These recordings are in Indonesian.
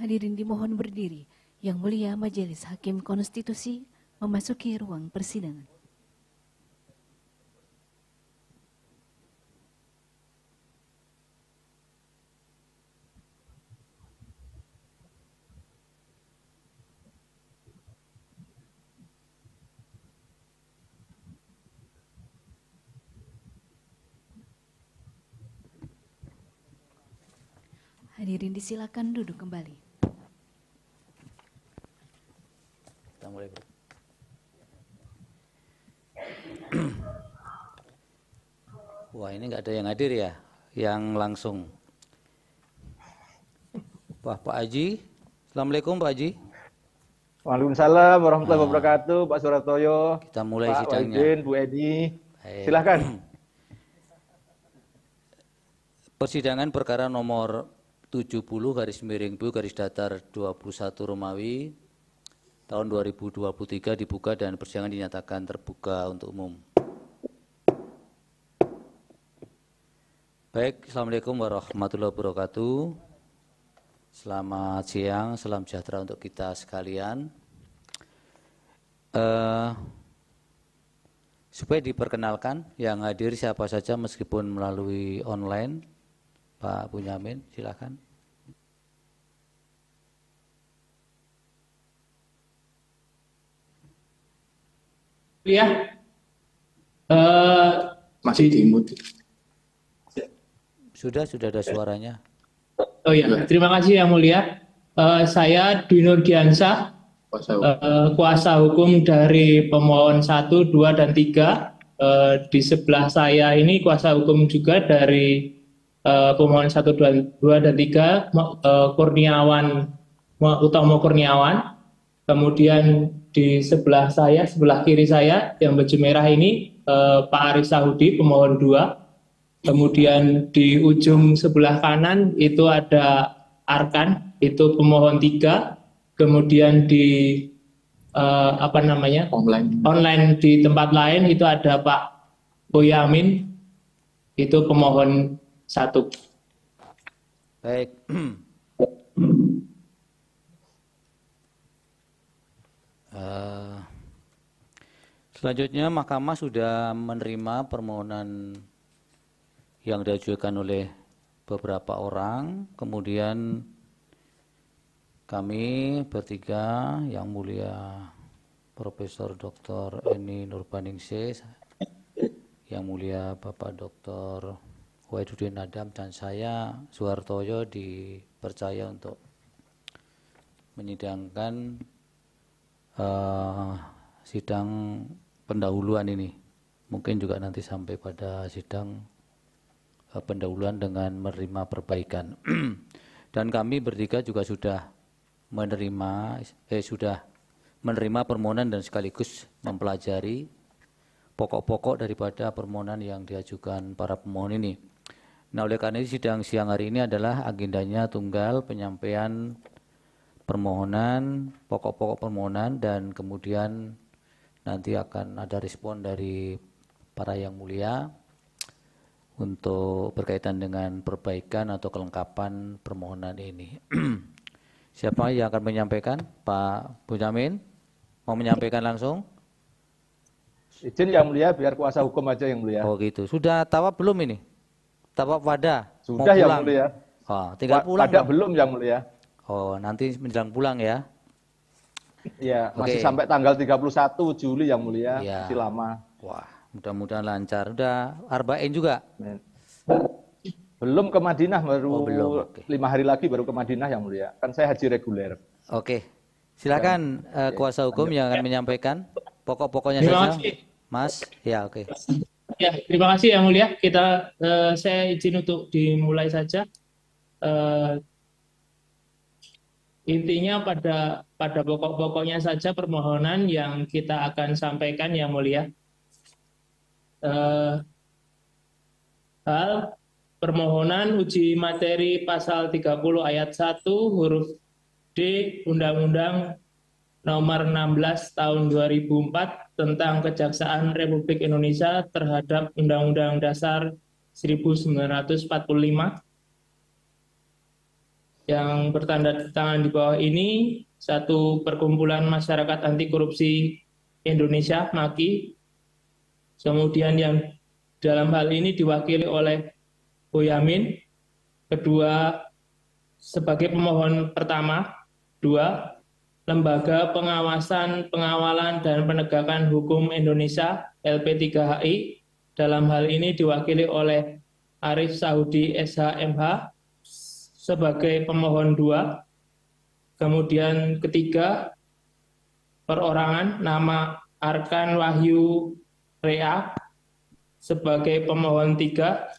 Hadirin dimohon berdiri. Yang Mulia Majelis Hakim Konstitusi memasuki ruang persidangan. Hadirin disilakan duduk kembali. Kita mulai. Wah, ini nggak ada yang hadir ya, yang langsung. Wah, Pak Haji. Assalamualaikum Pak Haji. Waalaikumsalam warahmatullahi wabarakatuh, Pak Suratoyo. Kita mulai Pak sidangnya. Wahidin, Bu Edi. Baik. Silakan. Persidangan perkara nomor 70/Bu/21 Romawi tahun 2023 dibuka dan persidangan dinyatakan terbuka untuk umum. Baik, Assalamualaikum warahmatullahi wabarakatuh. Selamat siang, salam sejahtera untuk kita sekalian. Supaya diperkenalkan yang hadir siapa saja meskipun melalui online. Pak Bunyamin, silakan. Ya, masih di mute. Sudah ada suaranya. Oh ya, terima kasih Yang Mulia. Saya Dwi Nurdiansyah, kuasa hukum dari pemohon 1, 2, dan 3. Di sebelah saya ini kuasa hukum juga dari pemohon 1, 2, dan 3, Kurniawan, Utomo Kurniawan. Kemudian di sebelah saya, sebelah kiri saya yang baju merah ini Pak Aris Sahudi, pemohon 2. Kemudian di ujung sebelah kanan itu ada Arkan, itu pemohon 3. Kemudian di online di tempat lain itu ada Pak Boyamin, itu pemohon 1. Baik. Selanjutnya Mahkamah sudah menerima permohonan yang diajukan oleh beberapa orang. Kemudian kami bertiga, Yang Mulia Profesor Dr. Eni Nurbaningsih, Yang Mulia Bapak Dr. Wahidudin Adam, dan saya Suhartoyo dipercaya untuk menyidangkan sidang pendahuluan ini. Mungkin juga nanti sampai pada sidang pendahuluan dengan menerima perbaikan. Dan kami bertiga juga sudah menerima permohonan dan sekaligus mempelajari pokok-pokok daripada permohonan yang diajukan para pemohon ini. Nah, oleh karena itu sidang siang hari ini adalah agendanya tunggal penyampaian permohonan, pokok-pokok permohonan, dan kemudian nanti akan ada respon dari para yang mulia untuk berkaitan dengan perbaikan atau kelengkapan permohonan ini. Siapa yang akan menyampaikan? Pak Bunyamin mau menyampaikan langsung? Izin Yang Mulia, biar kuasa hukum aja Yang Mulia. Oh gitu. Sudah tawaf belum ini? Tawaf wada? Sudah Yang Mulia. Oh, tinggal pulang. Wada belum Yang Mulia. Oh, nanti menjelang pulang ya? Iya, masih sampai tanggal 31 Juli Yang Mulia, ya. Masih lama. Wah, mudah-mudahan lancar. Udah arba'in juga? Belum ke Madinah, baru belum. Okay. 5 hari lagi baru ke Madinah Yang Mulia. Kan saya haji reguler. Oke. Silakan kuasa hukum yang akan menyampaikan pokok-pokoknya saja. Mas, ya oke. Ya, terima kasih Yang Mulia. Saya izin untuk dimulai saja. Intinya pada pokok-pokoknya saja permohonan yang kita akan sampaikan Yang Mulia. Hal permohonan uji materi pasal 30 ayat 1 huruf D Undang-Undang Nomor 16 Tahun 2004 tentang Kejaksaan Republik Indonesia terhadap Undang-Undang Dasar 1945. Yang bertanda tangan di bawah ini satu perkumpulan masyarakat anti korupsi Indonesia, MAKI. Kemudian yang dalam hal ini diwakili oleh Boyamin, kedua sebagai pemohon pertama, dua Lembaga Pengawasan, Pengawalan dan Penegakan Hukum Indonesia LP3HI, dalam hal ini diwakili oleh Arif Sahudi SHMH sebagai pemohon dua. Kemudian ketiga, perorangan nama Arkan Wahyu Rea sebagai pemohon tiga,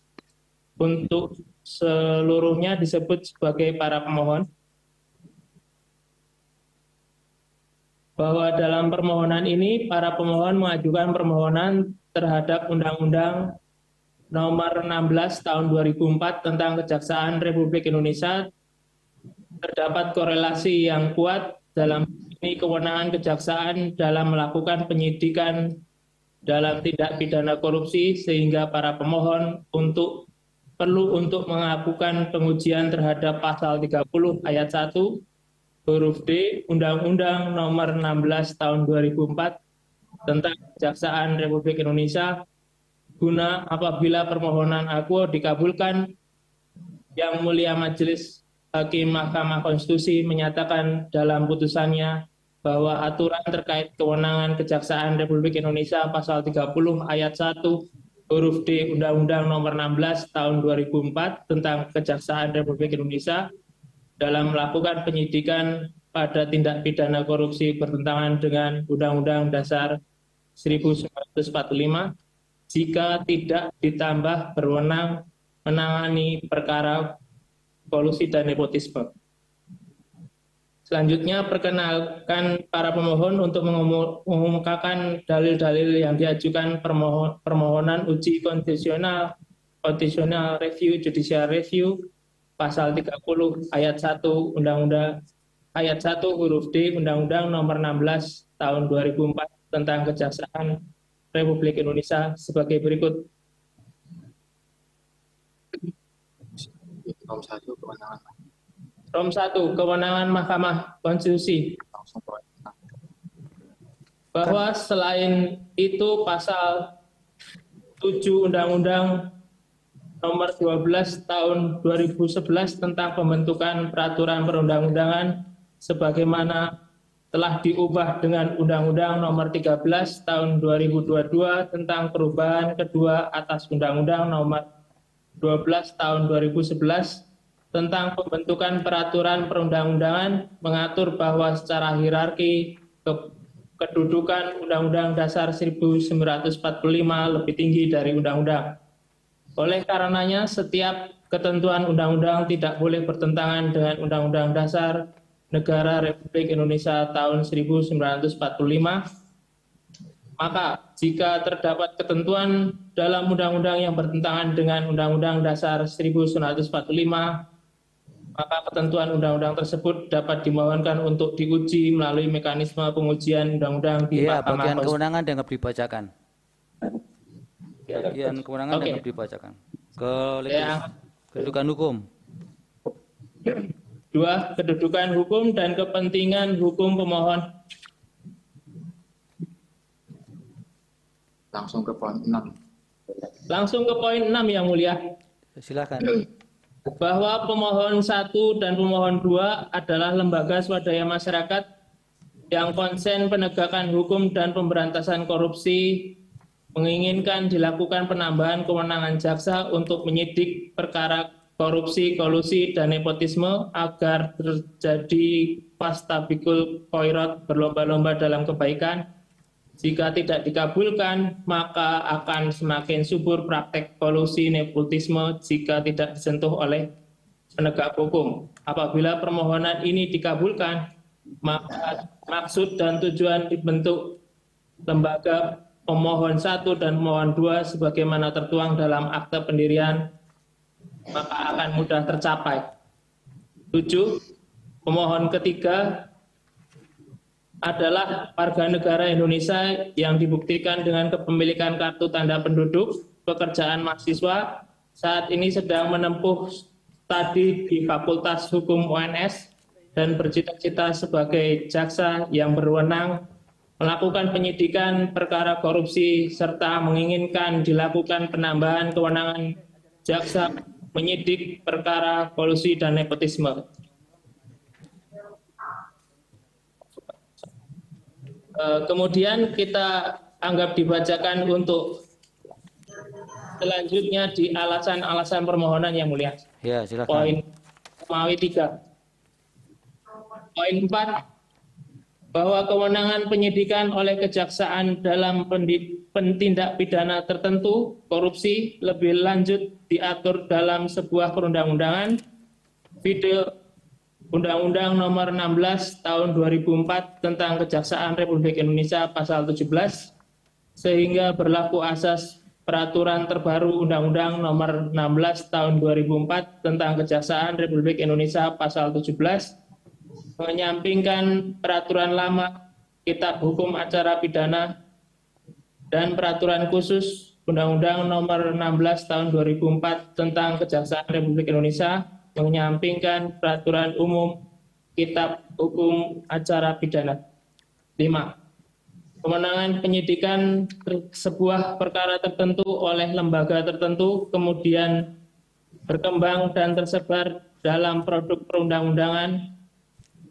untuk seluruhnya disebut sebagai para pemohon. Bahwa dalam permohonan ini para pemohon mengajukan permohonan terhadap Undang-Undang Nomor 16 Tahun 2004 tentang Kejaksaan Republik Indonesia. Terdapat korelasi yang kuat dalam ini kewenangan kejaksaan dalam melakukan penyidikan dalam tindak pidana korupsi, sehingga para pemohon perlu untuk melakukan pengujian terhadap pasal 30 ayat 1 huruf D Undang-Undang Nomor 16 Tahun 2004 tentang Kejaksaan Republik Indonesia, guna apabila permohonan aku dikabulkan, Yang Mulia Majelis Hakim Mahkamah Konstitusi menyatakan dalam putusannya bahwa aturan terkait kewenangan Kejaksaan Republik Indonesia pasal 30 ayat 1 huruf D Undang-Undang Nomor 16 Tahun 2004 tentang Kejaksaan Republik Indonesia dalam melakukan penyidikan pada tindak pidana korupsi bertentangan dengan Undang-Undang Dasar 1945 jika tidak ditambah berwenang menangani perkara kolusi dan nepotisme. Selanjutnya, perkenalkan para pemohon untuk mengumumkakan dalil-dalil yang diajukan permohonan uji konstitusional review, judicial review, pasal 30 ayat 1 Undang-Undang ayat 1 huruf D Undang-Undang Nomor 16 Tahun 2004 tentang Kejaksaan Republik Indonesia sebagai berikut. Rom 1, kewenangan Mahkamah Konstitusi. Bahwa selain itu pasal 7 Undang-Undang Nomor 12 Tahun 2011 tentang pembentukan peraturan perundang-undangan sebagaimana telah diubah dengan Undang-Undang Nomor 13 Tahun 2022 tentang perubahan kedua atas Undang-Undang Nomor 12 Tahun 2011 tentang pembentukan peraturan perundang-undangan, mengatur bahwa secara hierarki kedudukan Undang-Undang Dasar 1945 lebih tinggi dari undang-undang. Oleh karenanya, setiap ketentuan undang-undang tidak boleh bertentangan dengan Undang-Undang Dasar Negara Republik Indonesia tahun 1945. Maka, jika terdapat ketentuan dalam undang-undang yang bertentangan dengan Undang-Undang Dasar 1945, maka ketentuan undang-undang tersebut dapat dimohonkan untuk diuji melalui mekanisme pengujian undang-undang di Mahkamah Konstitusi. Bagian kewenangan dianggap dibacakan. Bagian kewenangan dianggap dibacakan. Kedudukan hukum. 2. Kedudukan hukum dan kepentingan hukum pemohon. Langsung ke poin 6. Langsung ke poin 6, Yang Mulia. Silakan. Bahwa pemohon 1 dan pemohon 2 adalah lembaga swadaya masyarakat yang konsen penegakan hukum dan pemberantasan korupsi, menginginkan dilakukan penambahan kewenangan jaksa untuk menyidik perkara korupsi, kolusi, dan nepotisme agar terjadi fastabikul khairat, berlomba-lomba dalam kebaikan. Jika tidak dikabulkan, maka akan semakin subur praktek kolusi nepotisme jika tidak disentuh oleh penegak hukum. Apabila permohonan ini dikabulkan, maka maksud dan tujuan dibentuk lembaga pemohon 1 dan pemohon 2 sebagaimana tertuang dalam akte pendirian, maka akan mudah tercapai. 7. Pemohon ketiga adalah warga negara Indonesia yang dibuktikan dengan kepemilikan kartu tanda penduduk, pekerjaan mahasiswa, saat ini sedang menempuh studi di Fakultas Hukum UNS dan bercita-cita sebagai jaksa yang berwenang melakukan penyidikan perkara korupsi serta menginginkan dilakukan penambahan kewenangan jaksa menyidik perkara kolusi dan nepotisme. Kemudian kita anggap dibacakan untuk selanjutnya di alasan-alasan permohonan yang mulia. Ya, silakan. Poin Romawi 3. Poin 4, bahwa kewenangan penyidikan oleh kejaksaan dalam pentindak pidana tertentu korupsi lebih lanjut diatur dalam sebuah perundang-undangan video Undang-Undang Nomor 16 Tahun 2004 tentang Kejaksaan Republik Indonesia Pasal 17 sehingga berlaku asas peraturan terbaru Undang-Undang Nomor 16 Tahun 2004 tentang Kejaksaan Republik Indonesia Pasal 17 menyampingkan peraturan lama Kitab Hukum Acara Pidana dan peraturan khusus Undang-Undang Nomor 16 Tahun 2004 tentang Kejaksaan Republik Indonesia menyampingkan peraturan umum Kitab Hukum Acara Pidana. 5. Kewenangan penyidikan sebuah perkara tertentu oleh lembaga tertentu kemudian berkembang dan tersebar dalam produk perundang-undangan,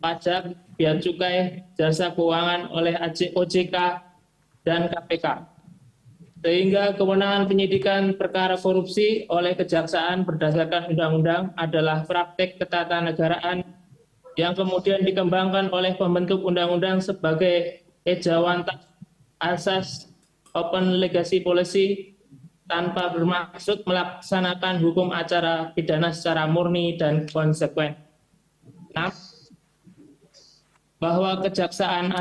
pajak, bea cukai, jasa keuangan oleh OJK dan KPK. Sehingga kewenangan penyidikan perkara korupsi oleh kejaksaan berdasarkan undang-undang adalah praktek ketatanegaraan yang kemudian dikembangkan oleh pembentuk undang-undang sebagai ejawantah asas open legacy policy tanpa bermaksud melaksanakan hukum acara pidana secara murni dan konsekuen. 6. Bahwa Kejaksaan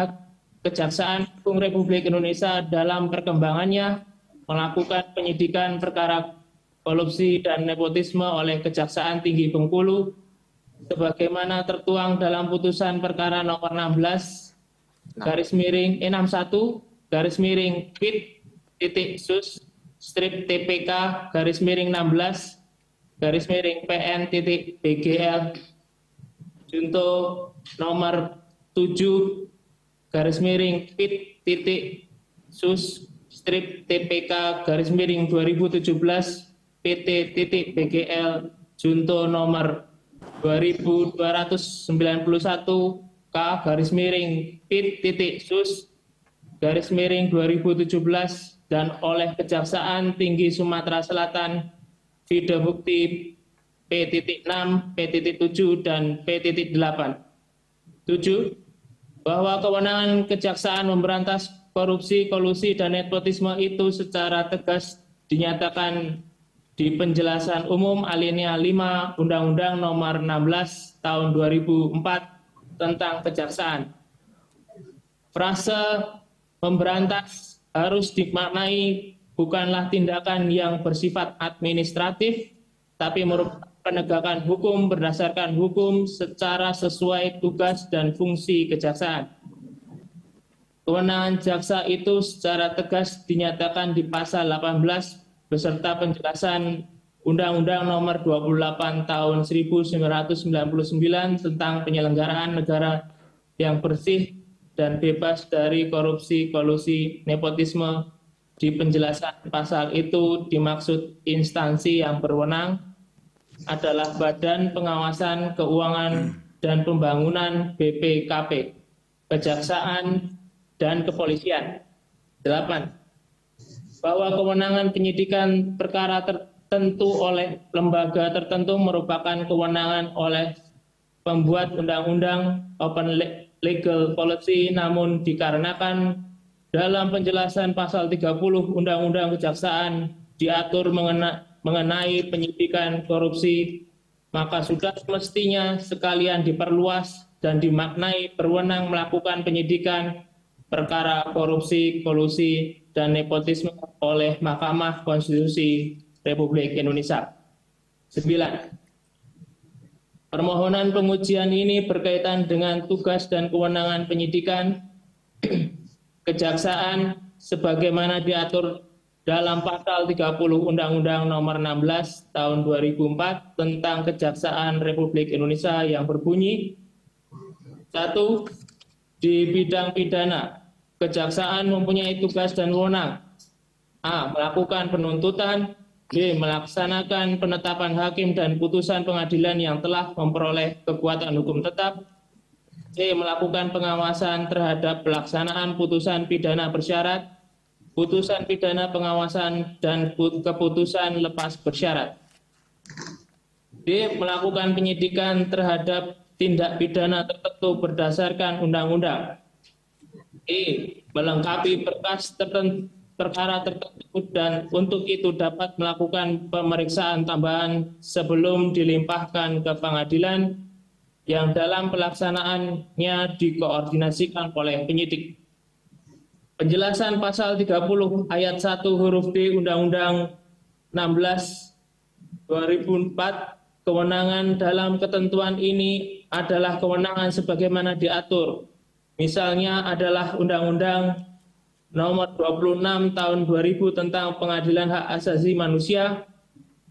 Agung Republik Indonesia dalam perkembangannya melakukan penyidikan perkara korupsi dan nepotisme oleh Kejaksaan Tinggi Bengkulu sebagaimana tertuang dalam putusan perkara nomor 16 61 garis miring PIT titik sus strip TPK garis miring 16 garis miring PN titik BGL junto nomor 7 garis miring PIT titik sus strip TPK garis miring 2017 PT titik BGL junto nomor 2291 K garis miring PIT titik sus garis miring 2017 dan oleh Kejaksaan Tinggi Sumatera Selatan video bukti P.6, P.7 dan P.8. 7. Bahwa kewenangan kejaksaan memberantas korupsi, kolusi, dan nepotisme itu secara tegas dinyatakan di penjelasan umum alinea 5 Undang-Undang Nomor 16 Tahun 2004 tentang Kejaksaan. Frase memberantas harus dimaknai bukanlah tindakan yang bersifat administratif, tapi merupakan penegakan hukum berdasarkan hukum secara sesuai tugas dan fungsi kejaksaan. Kewenangan jaksa itu secara tegas dinyatakan di pasal 18 beserta penjelasan Undang-Undang Nomor 28 Tahun 1999 tentang penyelenggaraan negara yang bersih dan bebas dari korupsi, kolusi, nepotisme. Di penjelasan pasal itu dimaksud instansi yang berwenang adalah Badan Pengawasan Keuangan dan Pembangunan BPKP, Kejaksaan, dan Kepolisian. 8. Bahwa kewenangan penyidikan perkara tertentu oleh lembaga tertentu merupakan kewenangan oleh pembuat undang-undang open legal policy, namun dikarenakan dalam penjelasan pasal 30 Undang-Undang Kejaksaan diatur mengenai penyidikan korupsi, maka sudah mestinya sekalian diperluas dan dimaknai berwenang melakukan penyidikan perkara korupsi, kolusi, dan nepotisme oleh Mahkamah Konstitusi Republik Indonesia. 9. Permohonan pengujian ini berkaitan dengan tugas dan kewenangan penyidikan kejaksaan sebagaimana diatur dalam pasal 30 Undang-Undang Nomor 16 Tahun 2004 tentang Kejaksaan Republik Indonesia yang berbunyi: 1. Di bidang pidana, Kejaksaan mempunyai tugas dan wewenang: A. Melakukan penuntutan, B. Melaksanakan penetapan hakim dan putusan pengadilan yang telah memperoleh kekuatan hukum tetap, C. Melakukan pengawasan terhadap pelaksanaan putusan pidana bersyarat, putusan pidana pengawasan, dan keputusan lepas bersyarat. D. Melakukan penyidikan terhadap tindak pidana tertentu berdasarkan undang-undang. E. Melengkapi berkas perkara tertentu dan untuk itu dapat melakukan pemeriksaan tambahan sebelum dilimpahkan ke pengadilan yang dalam pelaksanaannya dikoordinasikan oleh penyidik. Penjelasan pasal 30 ayat 1 huruf D Undang-Undang 16 2004, kewenangan dalam ketentuan ini adalah kewenangan sebagaimana diatur. Misalnya adalah Undang-Undang Nomor 26 Tahun 2000 tentang Pengadilan Hak Asasi Manusia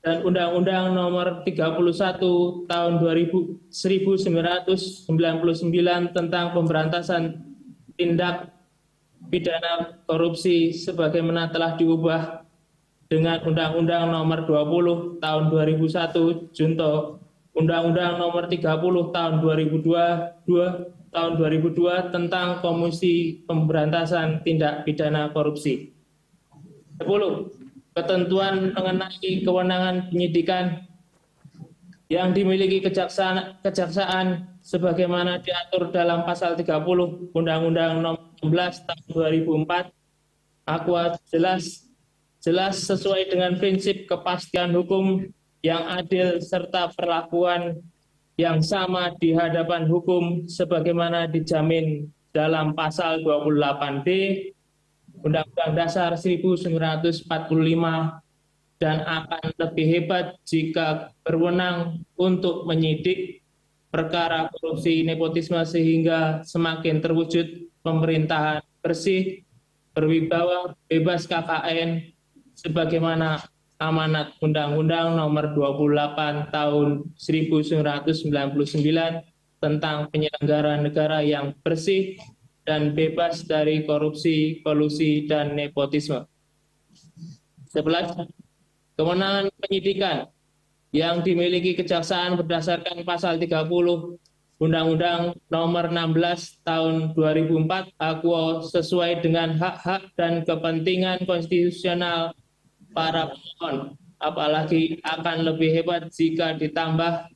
dan Undang-Undang Nomor 31 Tahun 1999 tentang Pemberantasan Tindak Pidana Korupsi sebagaimana telah diubah dengan Undang-Undang Nomor 20 Tahun 2001 junto Undang-Undang Nomor 30 Tahun 2002 tentang Komisi Pemberantasan Tindak Pidana Korupsi. 10. Ketentuan mengenai kewenangan penyidikan yang dimiliki kejaksaan sebagaimana diatur dalam pasal 30 Undang-Undang Nomor 16 Tahun 2004 aqua jelas sesuai dengan prinsip kepastian hukum yang adil serta perlakuan yang sama di hadapan hukum sebagaimana dijamin dalam pasal 28D Undang-Undang Dasar 1945 dan akan lebih hebat jika berwenang untuk menyidik perkara korupsi nepotisme sehingga semakin terwujud pemerintahan bersih, berwibawa, bebas KKN sebagaimana amanat Undang-Undang Nomor 28 Tahun 1999 tentang penyelenggaraan negara yang bersih dan bebas dari korupsi, kolusi, dan nepotisme. 11. Kewenangan penyidikan yang dimiliki kejaksaan berdasarkan pasal 30 Undang-Undang Nomor 16 Tahun 2004 aqua sesuai dengan hak-hak dan kepentingan konstitusional para pemohon, apalagi akan lebih hebat jika ditambah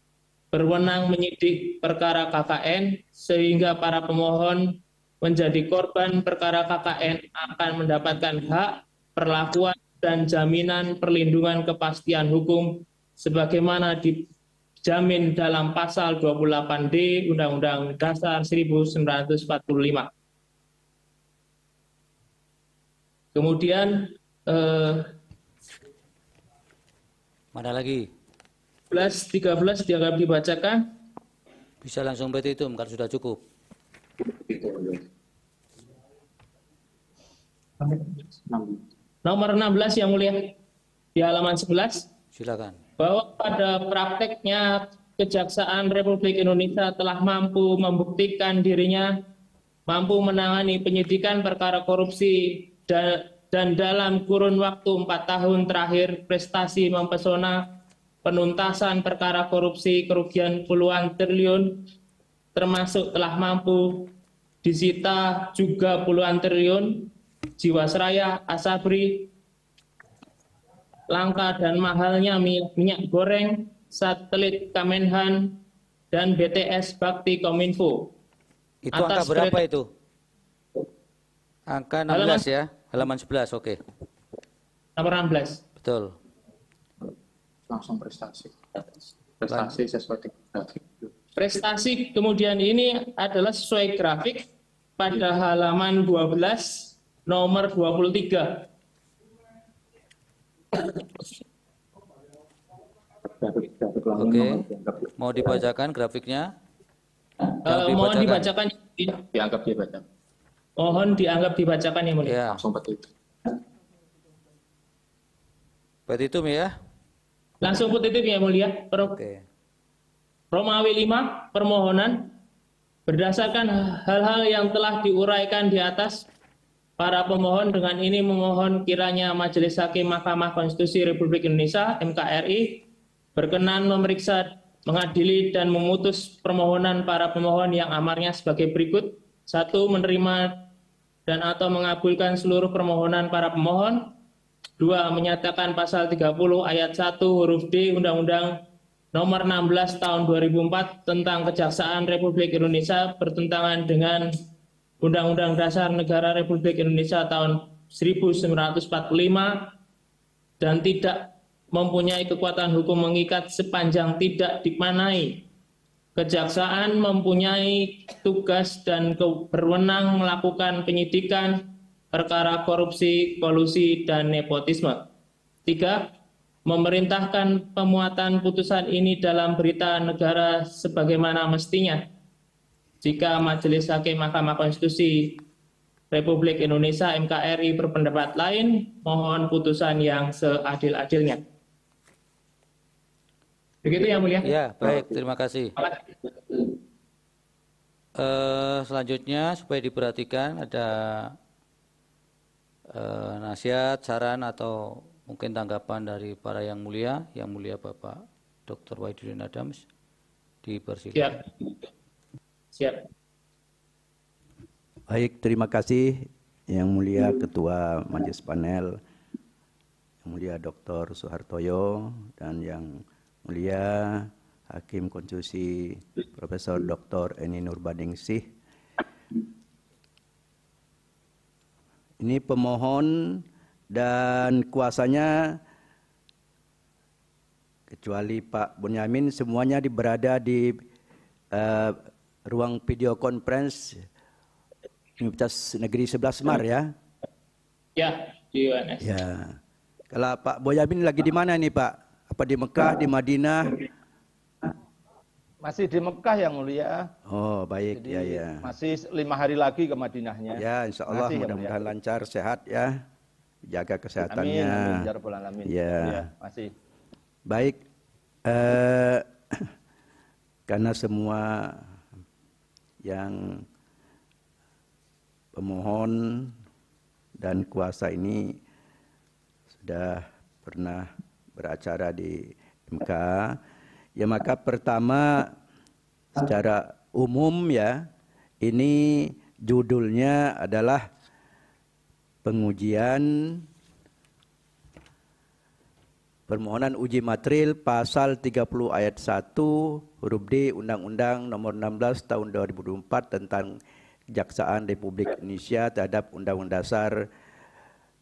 berwenang menyidik perkara KKN sehingga para pemohon menjadi korban perkara KKN akan mendapatkan hak, perlakuan, dan jaminan perlindungan kepastian hukum sebagaimana dijamin dalam pasal 28D Undang-Undang Dasar 1945. Kemudian mana lagi? 13 dianggap dibacakan. Bisa langsung petitum kan sudah cukup. Nomor 16 yang mulia di halaman 11. Silakan. Bahwa pada prakteknya Kejaksaan Republik Indonesia telah mampu membuktikan dirinya mampu menangani penyidikan perkara korupsi dan dalam kurun waktu 4 tahun terakhir prestasi mempesona penuntasan perkara korupsi kerugian puluhan triliun termasuk telah mampu disita juga puluhan triliun Jiwasraya, Asabri, langka dan mahalnya minyak goreng, satelit Kemenhan, dan BTS Bakti Kominfo. Itu angka berapa itu? Angka 16 ya? Halaman 11, oke. Nomor 16. Betul. Langsung prestasi. Prestasi sesuai dengan grafik. Prestasi kemudian ini adalah sesuai grafik pada halaman 12, nomor 23. Oke. Mau dibacakan grafiknya? Mohon dibacakan. Dianggap dibacakan. Mohon dianggap dibacakan yang mulia. Ya. Langsung petitum. Petitum ya. Langsung petitum yang mulia. Oke. Romawi 5, permohonan. Berdasarkan hal-hal yang telah diuraikan di atas, para pemohon dengan ini memohon kiranya Majelis Hakim Mahkamah Konstitusi Republik Indonesia (MKRI) berkenan memeriksa, mengadili dan memutus permohonan para pemohon yang amarnya sebagai berikut. 1. Menerima dan atau mengabulkan seluruh permohonan para pemohon. 2. Menyatakan pasal 30 ayat 1 huruf D Undang-Undang Nomor 16 Tahun 2004 tentang Kejaksaan Republik Indonesia bertentangan dengan Undang-Undang Dasar Negara Republik Indonesia tahun 1945 dan tidak mempunyai kekuatan hukum mengikat sepanjang tidak dimaknai. Kejaksaan mempunyai tugas dan berwenang melakukan penyidikan perkara korupsi, kolusi, dan nepotisme. 3. Memerintahkan pemuatan putusan ini dalam berita negara sebagaimana mestinya. Jika Majelis Hakim Mahkamah Konstitusi Republik Indonesia (MKRI) berpendapat lain, mohon putusan yang seadil-adilnya. Begitu yang mulia. Ya, baik, terima kasih. Selanjutnya supaya diperhatikan ada nasihat, saran atau mungkin tanggapan dari para yang mulia Bapak Dr. Wahidudin Adams, dipersilakan. Siap. Baik, terima kasih yang mulia Ketua Majelis Panel, yang mulia Dr. Suhartoyo, dan yang mulia Hakim Konstitusi Profesor Dr. Eni Nurbaningsih. Ini pemohon dan kuasanya, kecuali Pak Bonyamin, semuanya berada di ruang video conference Universitas Negeri 11 Semar ya? Ya, di UNS. Ya. Kalau Pak Bonyamin lagi di mana nih Pak? Apa di Mekah, di Madinah? Masih di Mekah yang mulia. Oh baik. Jadi, ya. masih 5 hari lagi ke Madinahnya. Ya, insya Allah mudah-mudahan lancar, sehat ya. Jaga kesehatannya. Amin, ya Rabbal Alamin. Ya. Masih. Baik. Karena semua yang pemohon dan kuasa ini sudah pernah beracara di MK, ya maka pertama secara umum ya, ini judulnya adalah pengujian permohonan uji materil pasal 30 ayat 1 huruf D Undang-Undang Nomor 16 Tahun 2004 tentang Kejaksaan Republik Indonesia terhadap Undang-Undang Dasar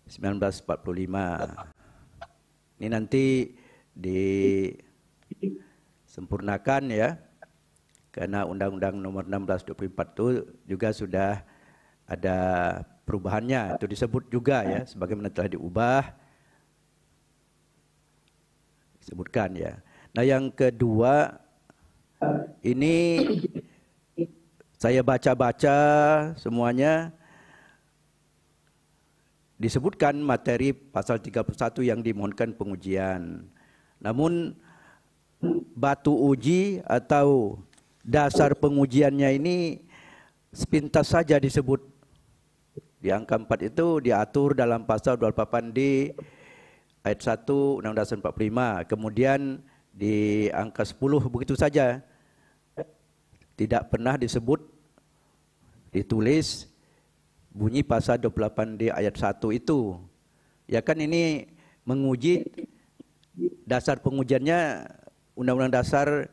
1945. Ini nanti disempurnakan ya, karena Undang-Undang Nomor 16 2004 itu juga sudah ada perubahannya, itu disebut juga ya, sebagaimana telah diubah, disebutkan ya. Nah yang kedua, ini saya baca-baca semuanya, disebutkan materi pasal 31 yang dimohonkan pengujian. Namun batu uji atau dasar pengujiannya ini sepintas saja disebut. Di angka 4 itu diatur dalam pasal 28D ayat 1 Undang-Undang Dasar 45. Kemudian di angka 10 begitu saja. Tidak pernah disebut, ditulis bunyi pasal 28D ayat 1 itu. Ya kan ini menguji, dasar pengujiannya Undang-Undang Dasar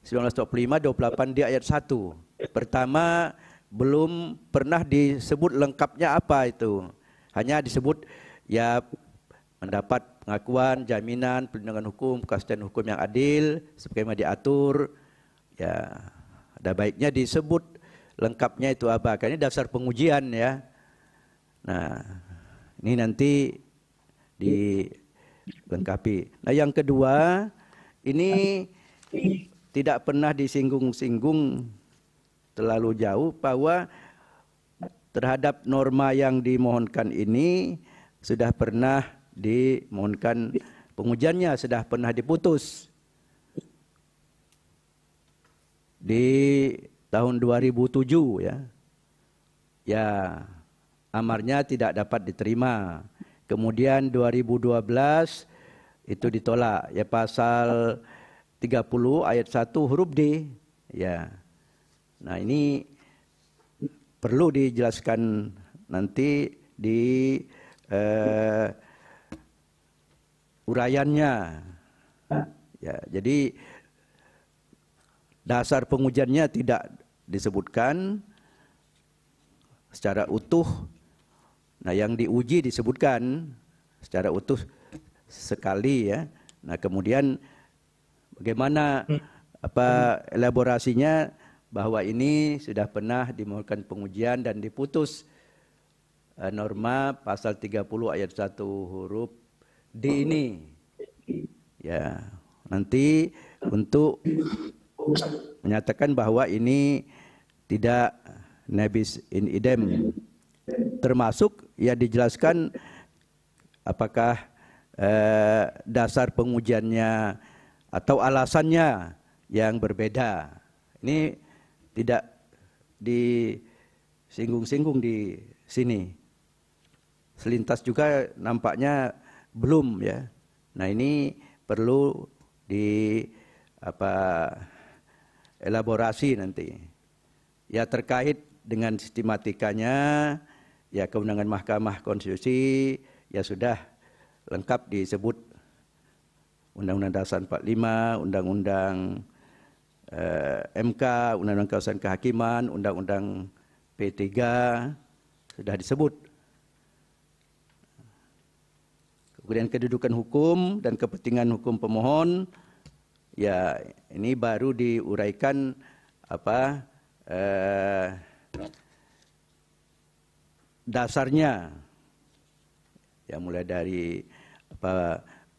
1945 28D ayat 1. Pertama, belum pernah disebut lengkapnya apa itu. Hanya disebut ya mendapat pengakuan, jaminan, perlindungan hukum, kepastian hukum yang adil sebagaimana diatur. Ya, ada baiknya disebut lengkapnya itu apa, karena ini dasar pengujian ya. Nah, ini nanti dilengkapi. Nah, yang kedua, ini tidak pernah disinggung-singgung terlalu jauh bahwa terhadap norma yang dimohonkan ini sudah pernah dimohonkan pengujiannya sudah pernah diputus di tahun 2007 ya. Ya, amarnya tidak dapat diterima. Kemudian 2012 itu ditolak ya, pasal 30 ayat 1 huruf D ya. Nah, ini perlu dijelaskan nanti di uraiannya ya. Jadi dasar pengujiannya tidak disebutkan secara utuh. Nah, yang diuji disebutkan secara utuh sekali ya. Nah, kemudian bagaimana elaborasinya bahwa ini sudah pernah dimohonkan pengujian dan diputus norma pasal 30 ayat 1 huruf D ini. Ya, nanti untuk menyatakan bahwa ini tidak nebis in idem, termasuk ya dijelaskan apakah dasar pengujiannya atau alasannya yang berbeda. Ini tidak disinggung-singgung di sini. Selintas juga nampaknya belum ya. Nah, ini perlu di elaborasi nanti. Ya, terkait dengan sistematikanya, ya kewenangan Mahkamah Konstitusi ya sudah lengkap disebut Undang-Undang Dasar 45, Undang-Undang MK, Undang-Undang Kekuasaan Kehakiman, Undang-Undang P3 sudah disebut. Kemudian kedudukan hukum dan kepentingan hukum pemohon, ya ini baru diuraikan dasarnya, ya mulai dari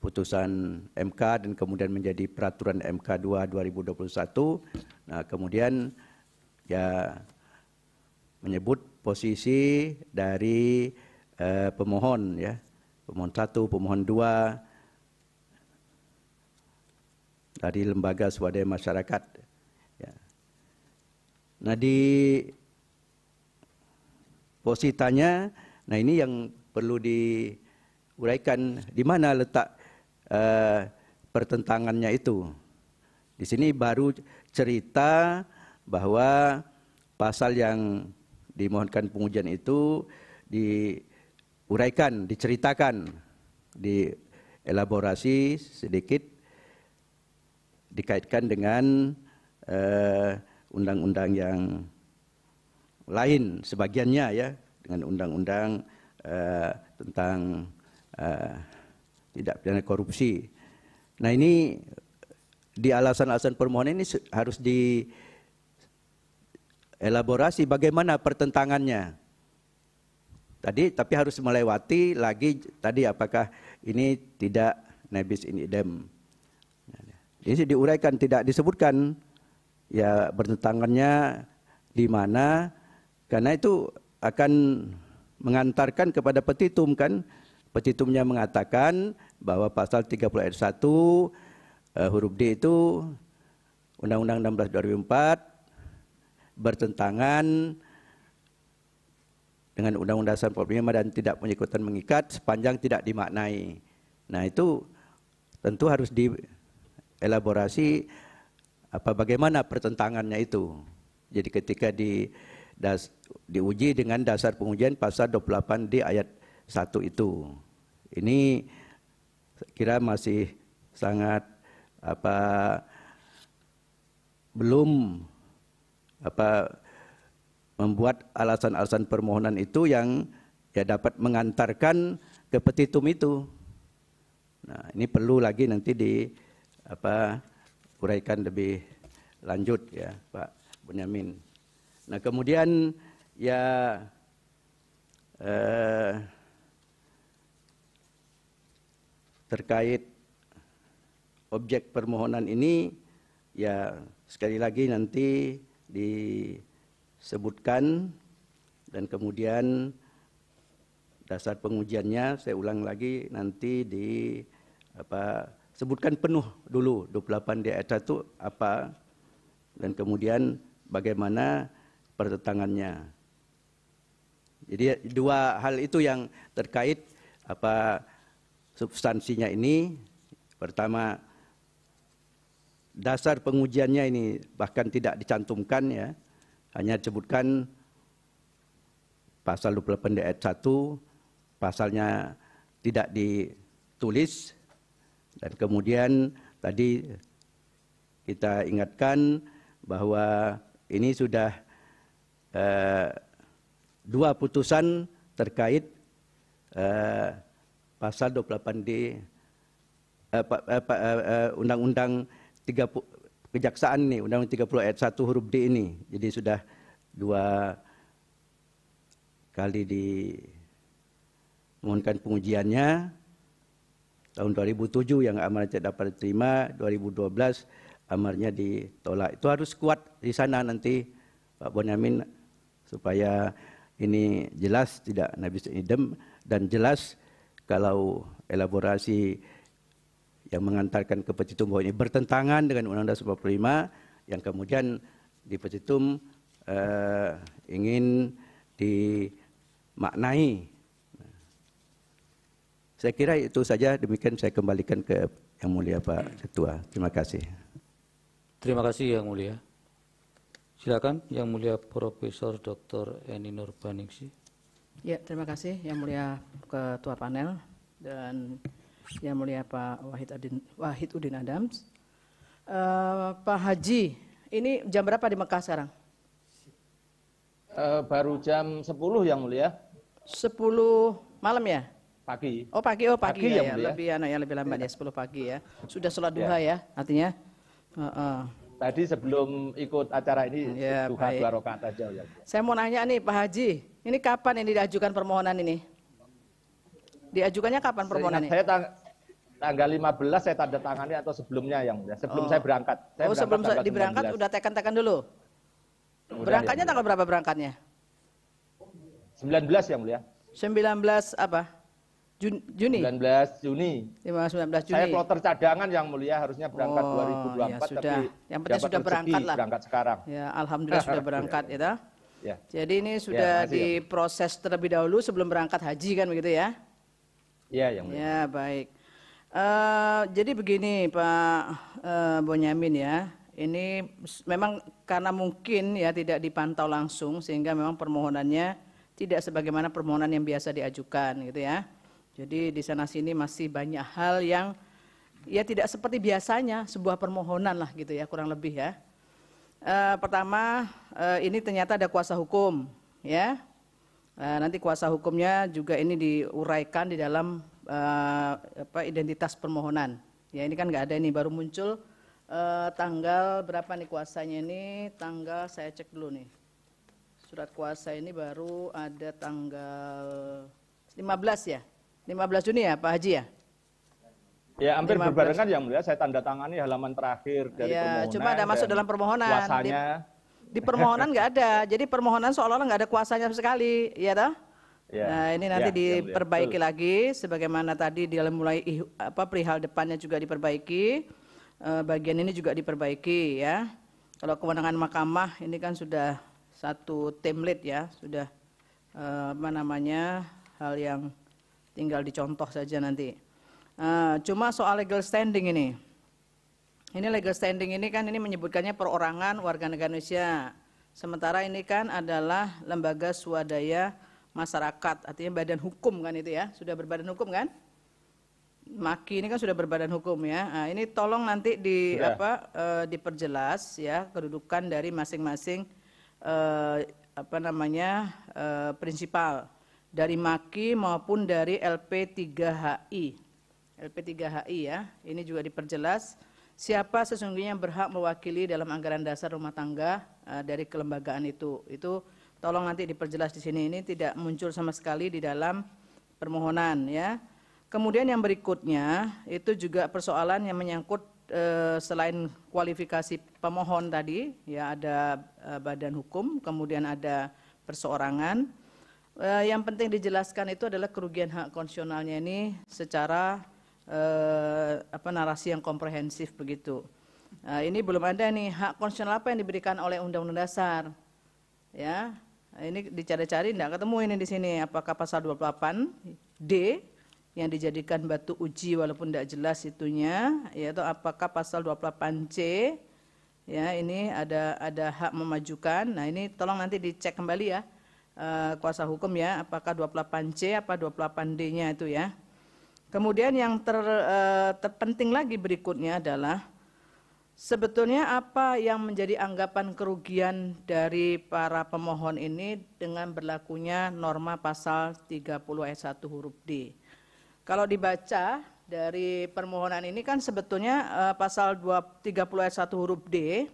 putusan MK dan kemudian menjadi peraturan MK 2 2021. Nah, kemudian ya menyebut posisi dari pemohon ya. Pemohon 1, pemohon 2 dari lembaga swadaya masyarakat. Ya. Nah, di positanya, nah ini yang perlu diuraikan, di mana letak pertentangannya itu. Di sini baru cerita bahwa pasal yang dimohonkan pengujian itu diuraikan, diceritakan, dielaborasi sedikit, dikaitkan dengan undang-undang yang lain sebagiannya ya, dengan undang-undang tentang tidak pidana korupsi. Nah, ini di alasan-alasan permohonan ini harus dielaborasi bagaimana pertentangannya. Tapi harus melewati lagi tadi apakah ini tidak nebis in idem. Ini diuraikan, tidak disebutkan ya bertentangannya di mana, karena itu akan mengantarkan kepada petitum kan. Petitumnya mengatakan bahwa pasal 30 ayat 1 huruf D itu Undang-Undang 16 2004 bertentangan dengan Undang-Undang Dasar 45 dan tidak punya ikutan mengikat sepanjang tidak dimaknai. Nah, itu tentu harus dielaborasi bagaimana pertentangannya itu. Jadi ketika diuji dengan dasar pengujian pasal 28D ayat 1 itu. Ini saya kira masih sangat belum membuat alasan-alasan permohonan itu yang ya dapat mengantarkan ke petitum itu. Nah, ini perlu lagi nanti uraikan lebih lanjut ya, Pak Bonyamin. Nah, kemudian ya terkait objek permohonan ini ya sekali lagi nanti disebutkan dan kemudian dasar pengujiannya saya ulang lagi nanti di sebutkan penuh dulu 28D ayat 1 apa, dan kemudian bagaimana pertentangannya. Jadi dua hal itu yang terkait substansinya ini. Pertama, dasar pengujiannya ini bahkan tidak dicantumkan ya, hanya disebutkan pasal 28 ayat 1, pasalnya tidak ditulis, dan kemudian tadi kita ingatkan bahwa ini sudah dua putusan terkait pasal 28D Undang-Undang 30 Kejaksaan ini, Undang-Undang 30 ayat 1 huruf D ini. Jadi sudah dua kali dimohonkan pengujiannya. Tahun 2007 yang amarnya tidak dapat diterima, 2012 amarnya ditolak. Itu harus kuat di sana nanti Pak Bonyamin, supaya ini jelas, tidak nabis idem, dan jelas kalau elaborasi yang mengantarkan ke petitum bahwa ini bertentangan dengan Undang-Undang 45 yang kemudian di petitum ingin dimaknai. Saya kira itu saja, demikian saya kembalikan ke Yang Mulia Pak Ketua. Terima kasih. Terima kasih Yang Mulia. Silakan Yang Mulia Profesor Dr. Eni Nurbaningsi. Ya, terima kasih Yang Mulia Ketua Panel dan Yang Mulia Pak Wahidudin Adams. Pak Haji, ini jam berapa di Mekah sekarang? Baru jam 10 Yang Mulia. 10 malam ya? Pagi. Oh pagi, Pagi, ya, Mulia. lebih lambat ya, 10 pagi ya. Sudah sholat duha ya, artinya. Tadi sebelum ikut acara ini Ya, duha baik. 2 rakaat aja ya. Saya mau nanya nih Pak Haji, ini kapan ini diajukan permohonan ini? Diajukannya kapan permohonan ini? Saya tanggal 15 saya tanda tangani atau sebelumnya Yang Mulia, sebelum saya berangkat. Sebelum diberangkat udah tekan-tekan dulu? Berangkatnya tanggal berapa berangkatnya? 19 Yang Mulia. 19 apa? Juni? 19 Juni. 19 Juni. Saya kloter cadangan Yang Mulia, harusnya berangkat 2024 ya sudah. tapi Yang penting sudah berangkat lah. Berangkat sekarang. Ya, alhamdulillah sudah berangkat ya. Ya. Jadi ini sudah makasih, diproses terlebih dahulu sebelum berangkat haji kan begitu ya? Iya Yang Mulia. Ya, baik. Jadi begini Pak Bonyamin ya. Ini memang karena mungkin ya tidak dipantau langsung sehingga memang permohonannya tidak sebagaimana permohonan yang biasa diajukan gitu ya. Jadi di sana sini masih banyak hal yang ya tidak seperti biasanya sebuah permohonan lah gitu ya, kurang lebih ya. Pertama ini ternyata ada kuasa hukum ya. Nanti kuasa hukumnya juga ini diuraikan di dalam identitas permohonan. Ya ini kan nggak ada ini, baru muncul tanggal berapa nih kuasanya ini, tanggal saya cek dulu nih. Surat kuasa ini baru ada tanggal 15 ya. 15 Juni ya Pak Haji ya? Ya hampir berbarengan Yang Mulia, saya tanda tangani halaman terakhir dari permohonan. Cuma ada masuk dalam permohonan. Kuasanya. Di permohonan nggak ada, jadi permohonan seolah-olah nggak ada kuasanya sama sekali, ya toh? Ya. Nah ini nanti Ya, diperbaiki Yang Mulia. lagi, sebagaimana tadi di mulai perihal depannya juga diperbaiki, bagian ini juga diperbaiki ya. Kalau kewenangan mahkamah ini kan sudah satu template ya, sudah hal yang tinggal dicontoh saja nanti. Cuma soal legal standing ini legal standing ini kan ini menyebutkannya perorangan warga negara Indonesia. Sementara ini kan adalah lembaga swadaya masyarakat, artinya badan hukum kan itu ya, sudah berbadan hukum kan? Maki ini kan sudah berbadan hukum ya. Nah, ini tolong nanti diperjelas ya kedudukan dari masing-masing prinsipal dari Maki maupun dari LP3HI. LP3HI ya, ini juga diperjelas siapa sesungguhnya yang berhak mewakili dalam anggaran dasar rumah tangga dari kelembagaan itu. Itu tolong nanti diperjelas di sini, ini tidak muncul sama sekali di dalam permohonan ya. Kemudian yang berikutnya itu juga persoalan yang menyangkut selain kualifikasi pemohon tadi ya, ada badan hukum, kemudian ada perseorangan. Yang penting dijelaskan itu adalah kerugian hak konstitusionalnya ini secara narasi yang komprehensif begitu. Ini belum ada nih hak konstitusional apa yang diberikan oleh Undang-Undang Dasar. Ya, ini dicari-cari tidak ketemu ini di sini. Apakah pasal 28D yang dijadikan batu uji walaupun tidak jelas itunya, yaitu apakah pasal 28C ya ini ada hak memajukan. Nah ini tolong nanti dicek kembali ya kuasa hukum ya, apakah 28C apa 28D-nya itu ya. Kemudian yang terpenting lagi berikutnya adalah sebetulnya apa yang menjadi anggapan kerugian dari para pemohon ini dengan berlakunya norma pasal 30 ayat 1 huruf D. Kalau dibaca dari permohonan ini kan sebetulnya pasal 30 ayat 1 huruf D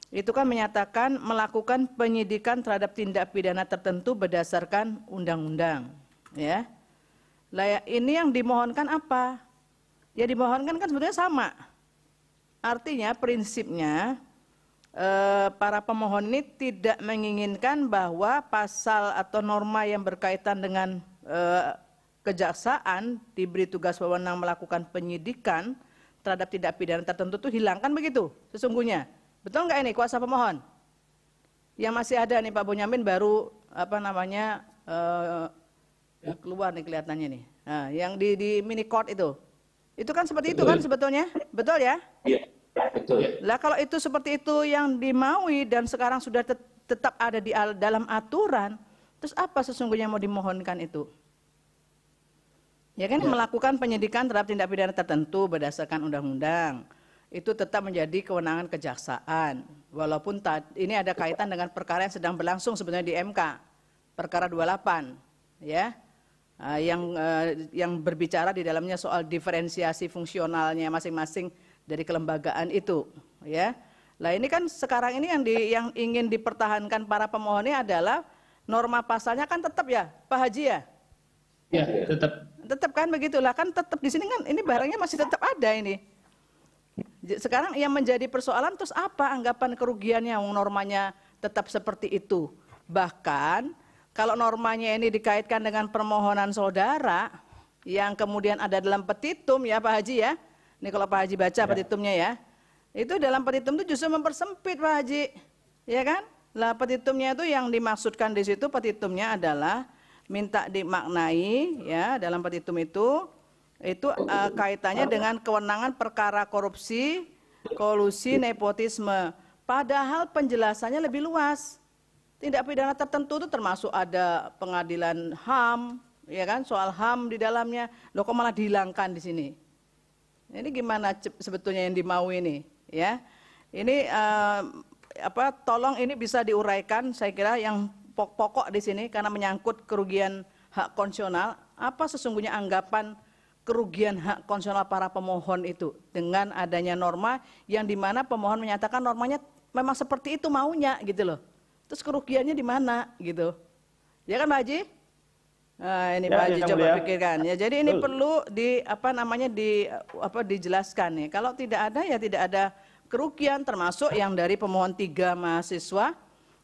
itu kan menyatakan melakukan penyidikan terhadap tindak pidana tertentu berdasarkan undang-undang. Ya. Lah ini yang dimohonkan apa? Ya dimohonkan kan sebetulnya sama. Artinya prinsipnya para pemohon ini tidak menginginkan bahwa pasal atau norma yang berkaitan dengan kejaksaan diberi tugas wewenang melakukan penyidikan terhadap tindak pidana tertentu itu hilangkan begitu sesungguhnya. Betul nggak ini kuasa pemohon? Yang masih ada nih Pak Bonyamin baru keluar nih kelihatannya nih. Nah, yang di mini court itu kan seperti itu kan sebetulnya, betul ya? Iya, betul. Lah kalau itu seperti itu yang dimaui dan sekarang sudah tetap ada di dalam aturan, terus apa sesungguhnya mau dimohonkan itu? Ya kan melakukan penyidikan terhadap tindak pidana tertentu berdasarkan undang-undang. Itu tetap menjadi kewenangan kejaksaan. Walaupun ini ada kaitan dengan perkara yang sedang berlangsung sebenarnya di MK. Perkara 28 ya. Yang berbicara di dalamnya soal diferensiasi fungsionalnya masing-masing dari kelembagaan itu ya. Lah ini kan sekarang ini yang ingin dipertahankan para pemohon ini adalah norma pasalnya kan tetap ya Pak Haji ya? Ya, tetap. Tetap kan begitulah kan tetap di sini kan ini barangnya masih tetap ada ini. Sekarang yang menjadi persoalan terus apa anggapan kerugiannya normanya tetap seperti itu. Bahkan kalau normanya ini dikaitkan dengan permohonan saudara yang kemudian ada dalam petitum ya Pak Haji ya. Ini kalau Pak Haji baca petitumnya ya. Itu dalam petitum itu justru mempersempit Pak Haji. Ya kan? Lah petitumnya itu yang dimaksudkan di situ petitumnya adalah minta dimaknai ya dalam petitum itu kaitannya dengan kewenangan perkara korupsi, kolusi, nepotisme. Padahal penjelasannya lebih luas. Tindak pidana tertentu itu termasuk ada pengadilan HAM, ya kan? Soal HAM di dalamnya. Loh kok malah dihilangkan di sini? Ini gimana sebetulnya yang dimau ini, ya? Ini tolong ini bisa diuraikan saya kira yang pokok di sini karena menyangkut kerugian hak konstitusional. Apa sesungguhnya anggapan kerugian hak konstitusional para pemohon itu dengan adanya norma yang dimana pemohon menyatakan normanya memang seperti itu maunya gitu loh. Terus kerugiannya di mana gitu? Ya kan Pak Haji? Nah, ini Pak Haji coba pikirkan ya. Jadi ini perlu dijelaskan nih. Kalau tidak ada ya tidak ada kerugian termasuk yang dari pemohon 3 mahasiswa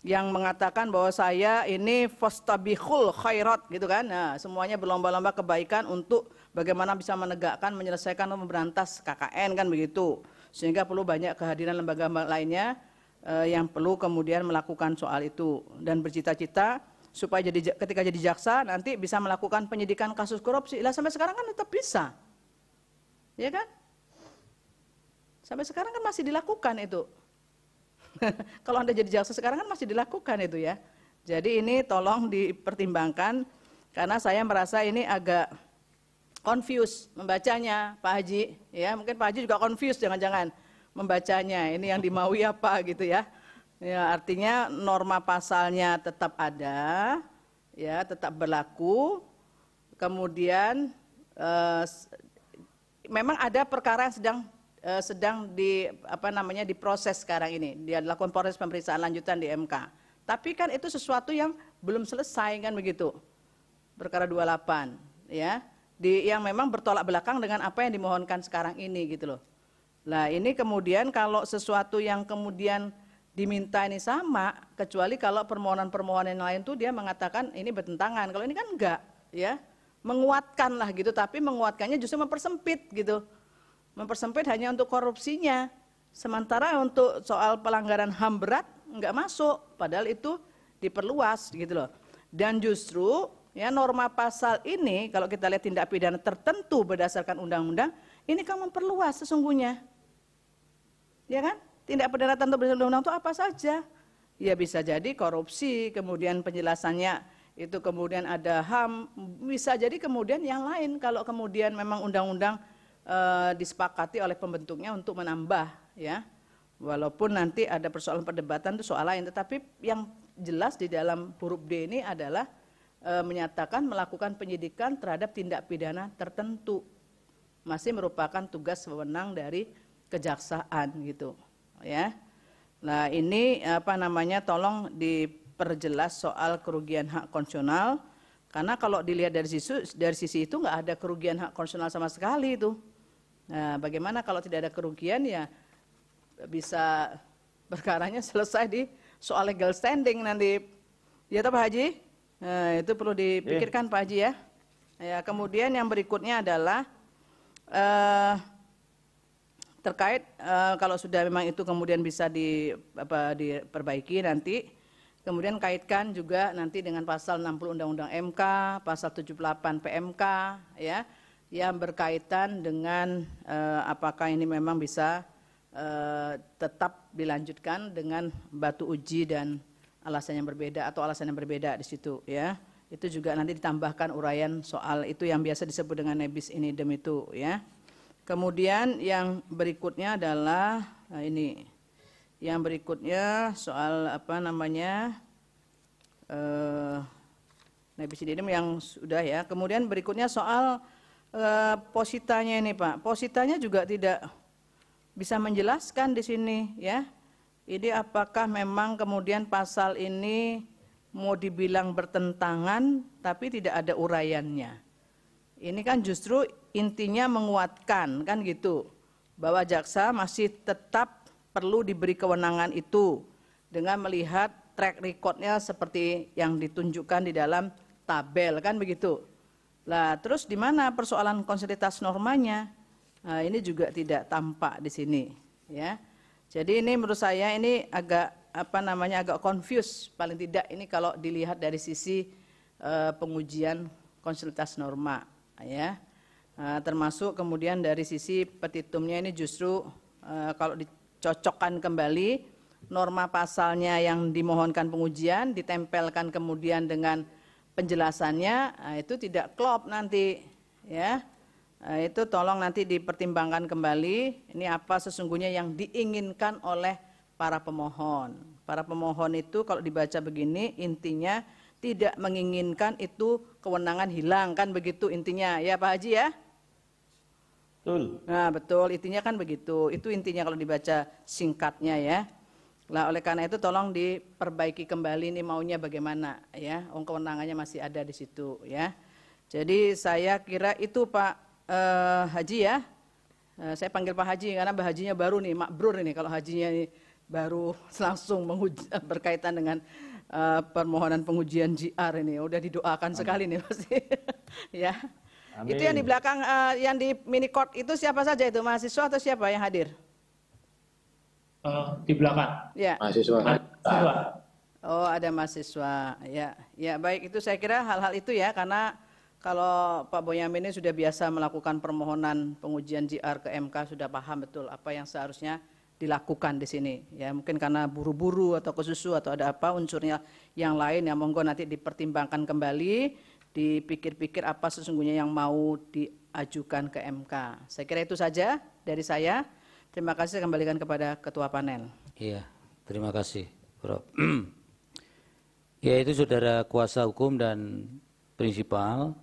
yang mengatakan bahwa saya ini fastabiqul khairat gitu kan. Nah, semuanya berlomba-lomba kebaikan untuk bagaimana bisa menegakkan, menyelesaikan atau memberantas KKN kan begitu. Sehingga perlu banyak kehadiran lembaga lainnya yang perlu kemudian melakukan soal itu dan bercita-cita supaya ketika jadi jaksa nanti bisa melakukan penyidikan kasus korupsi. Lah sampai sekarang kan tetap bisa. Ya kan? Sampai sekarang kan masih dilakukan itu. Kalau Anda jadi jaksa sekarang kan masih dilakukan itu ya. Jadi ini tolong dipertimbangkan karena saya merasa ini agak confused membacanya Pak Haji. Ya, mungkin Pak Haji juga confused jangan-jangan membacanya. Ini yang dimaui apa gitu ya. Ya, artinya norma pasalnya tetap ada, ya, tetap berlaku. Kemudian memang ada perkara yang sedang diproses sekarang ini. Dia dilakukan proses pemeriksaan lanjutan di MK. Tapi kan itu sesuatu yang belum selesai kan begitu. Perkara 28 ya. Yang memang bertolak belakang dengan apa yang dimohonkan sekarang ini gitu loh. Nah, ini kemudian kalau sesuatu yang kemudian diminta ini sama, kecuali kalau permohonan-permohonan lain tuh dia mengatakan ini bertentangan. Kalau ini kan enggak, ya. menguatkan lah gitu, tapi menguatkannya justru mempersempit gitu. Mempersempit hanya untuk korupsinya. Sementara untuk soal pelanggaran HAM berat nggak masuk, padahal itu diperluas gitu loh. Dan justru ya norma pasal ini kalau kita lihat tindak pidana tertentu berdasarkan undang-undang, ini kan memperluas sesungguhnya. Ya kan? Tindak pidana tertentu berdasarkan undang-undang itu apa saja? Ya bisa jadi korupsi, kemudian penjelasannya itu kemudian ada HAM, bisa jadi kemudian yang lain kalau kemudian memang undang-undang disepakati oleh pembentuknya untuk menambah ya. Walaupun nanti ada persoalan perdebatan itu soal lain, tetapi yang jelas di dalam huruf D ini adalah menyatakan melakukan penyidikan terhadap tindak pidana tertentu. Masih merupakan tugas wewenang dari kejaksaan gitu ya. Nah, ini apa namanya, tolong diperjelas soal kerugian hak konstitusional, karena kalau dilihat dari sisi itu nggak ada kerugian hak konstitusional sama sekali itu. Nah, bagaimana kalau tidak ada kerugian, ya bisa perkaranya selesai di soal legal standing nanti. Ya toh Pak Haji? Nah, itu perlu dipikirkan Pak Haji ya. Ya, kemudian yang berikutnya adalah terkait kalau sudah memang itu kemudian bisa diperbaiki nanti, kemudian kaitkan juga nanti dengan pasal 60 Undang-Undang MK, pasal 78 PMK ya, yang berkaitan dengan apakah ini memang bisa tetap dilanjutkan dengan batu uji dan alasan yang berbeda atau alasan yang berbeda di situ ya. Itu juga nanti ditambahkan uraian soal itu yang biasa disebut dengan nebis in idem itu ya. Kemudian yang berikutnya adalah ini, yang berikutnya soal apa namanya nebis in idem yang sudah ya. Kemudian berikutnya soal positanya ini Pak. Positanya juga tidak bisa menjelaskan di sini ya. Ini apakah memang kemudian pasal ini mau dibilang bertentangan tapi tidak ada uraiannya. Ini kan justru intinya menguatkan kan gitu, bahwa jaksa masih tetap perlu diberi kewenangan itu dengan melihat track recordnya seperti yang ditunjukkan di dalam tabel kan begitu. Lah terus di mana persoalan konsistensitas normanya? Nah, ini juga tidak tampak di sini ya. Jadi ini menurut saya ini agak apa namanya agak confuse paling tidak ini kalau dilihat dari sisi pengujian konsistensitas norma ya. Termasuk kemudian dari sisi petitumnya ini justru kalau dicocokkan kembali norma pasalnya yang dimohonkan pengujian ditempelkan kemudian dengan penjelasannya, itu tidak klop nanti ya. Itu tolong nanti dipertimbangkan kembali ini apa sesungguhnya yang diinginkan oleh para pemohon. Para pemohon itu kalau dibaca begini intinya tidak menginginkan itu kewenangan hilang kan begitu intinya ya Pak Haji ya. Betul. Nah betul, intinya kan begitu. Itu intinya kalau dibaca singkatnya ya. Nah oleh karena itu tolong diperbaiki kembali nih maunya bagaimana ya. Kewenangannya masih ada di situ ya. Jadi saya kira itu Pak Haji ya. Saya panggil Pak Haji karena Pak Hajinya baru nih, makbrur ini kalau Hajinya ini baru langsung berkaitan dengan permohonan pengujian JR ini. Udah didoakan sekali nih pasti ya. Amin. Itu yang di belakang yang di mini court itu siapa saja itu, mahasiswa atau siapa yang hadir? Di belakang. Ya. Mahasiswa. Oh ada mahasiswa ya. Ya baik, itu saya kira hal-hal itu ya, karena kalau Pak Bonyamin ini sudah biasa melakukan permohonan pengujian JR ke MK, sudah paham betul apa yang seharusnya dilakukan di sini. Ya mungkin karena buru-buru atau kesusu atau ada apa unsurnya yang lain, yang monggo nanti dipertimbangkan kembali, dipikir-pikir apa sesungguhnya yang mau diajukan ke MK. Saya kira itu saja dari saya. Terima kasih, kembalikan kepada Ketua Panel. Iya, terima kasih, Prof. Ya itu saudara kuasa hukum dan prinsipal,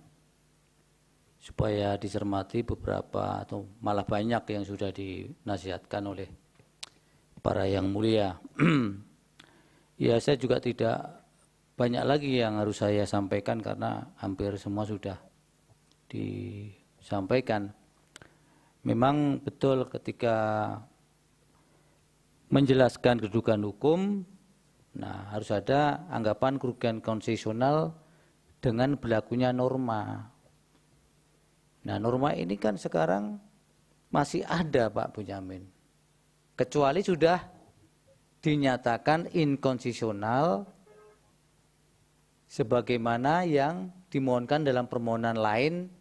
supaya dicermati beberapa atau malah banyak yang sudah dinasihatkan oleh para yang mulia. Ya saya juga tidak banyak lagi yang harus saya sampaikan karena hampir semua sudah disampaikan. Memang betul ketika menjelaskan kedudukan hukum, nah harus ada anggapan kerugian konstitusional dengan berlakunya norma. Nah, norma ini kan sekarang masih ada, Pak Bonyamin. Kecuali sudah dinyatakan inkonstitusional sebagaimana yang dimohonkan dalam permohonan lain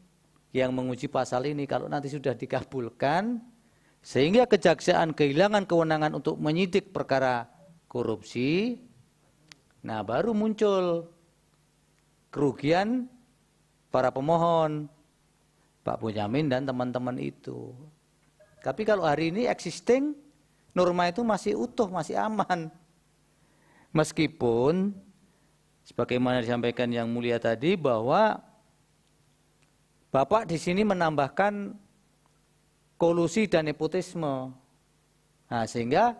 yang menguji pasal ini. Kalau nanti sudah dikabulkan, sehingga kejaksaan kehilangan kewenangan untuk menyidik perkara korupsi, nah baru muncul kerugian para pemohon, Pak Bonyamin dan teman-teman itu. Tapi kalau hari ini existing, norma itu masih utuh, masih aman. Meskipun, sebagaimana disampaikan Yang Mulia tadi, bahwa Bapak di sini menambahkan kolusi dan nepotisme. Nah, sehingga